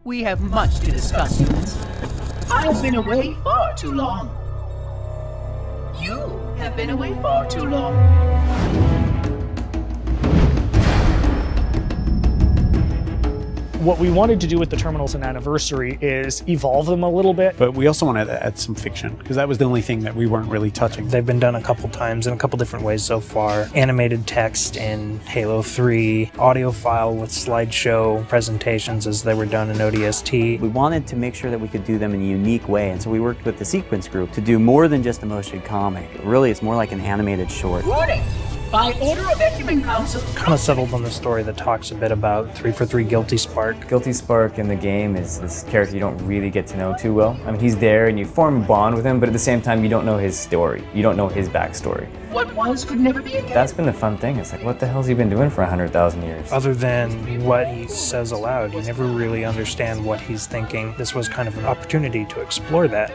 We have much to discuss, humans. I've been away far too long. You have been away far too long. What we wanted to do with the terminals and anniversary is evolve them a little bit. But we also wanted to add some fiction, because that was the only thing that we weren't really touching. They've been done a couple times in a couple different ways so far. Animated text in Halo 3, audio file with slideshow presentations as they were done in ODST. We wanted to make sure that we could do them in a unique way, and so we worked with the Sequence group to do more than just a motion comic. Really, it's more like an animated short. Warning! By order of Ecumen Council. Kind of settled on the story that talks a bit about 3 for 3 Guilty Spark. Guilty Spark in the game is this character you don't really get to know too well. I mean, he's there and you form a bond with him, but at the same time, you don't know his story. You don't know his backstory. What was could never be again. That's been the fun thing. It's like, what the hell's he been doing for 100,000 years? Other than what he says aloud, you never really understand what he's thinking. This was kind of an opportunity to explore that.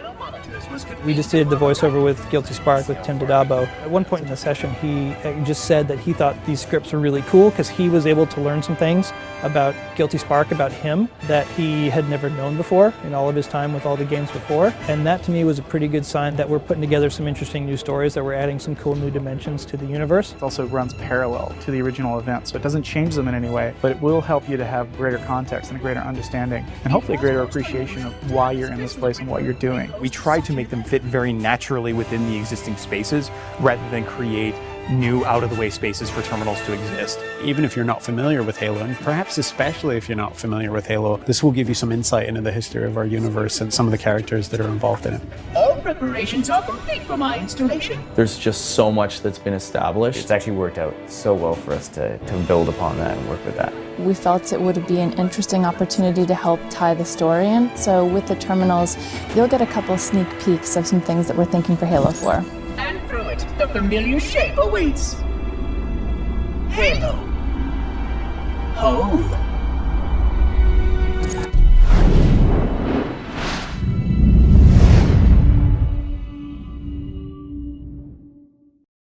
We just did the voiceover with Guilty Spark with Tim Dodabo. At one point in the session, he just said that he thought these scripts were really cool because he was able to learn some things about Guilty Spark, about him, that he had never known before in all of his time with all the games before. And that to me was a pretty good sign that we're putting together some interesting new stories, that we're adding some cool new dimensions to the universe. It also runs parallel to the original event, so it doesn't change them in any way, but it will help you to have greater context and a greater understanding, and hopefully a greater appreciation of why you're in this place and what you're doing. We try to make them fit very naturally within the existing spaces rather than create new out-of-the-way spaces for terminals to exist. Even if you're not familiar with Halo, and perhaps especially if you're not familiar with Halo, this will give you some insight into the history of our universe and some of the characters that are involved in it. All preparations are complete for my installation. There's just so much that's been established. It's actually worked out so well for us to build upon that and work with that. We felt it would be an interesting opportunity to help tie the story in. So with the terminals, you'll get a couple sneak peeks of some things that we're thinking for Halo 4. And through it, the familiar shape awaits. Halo. Home.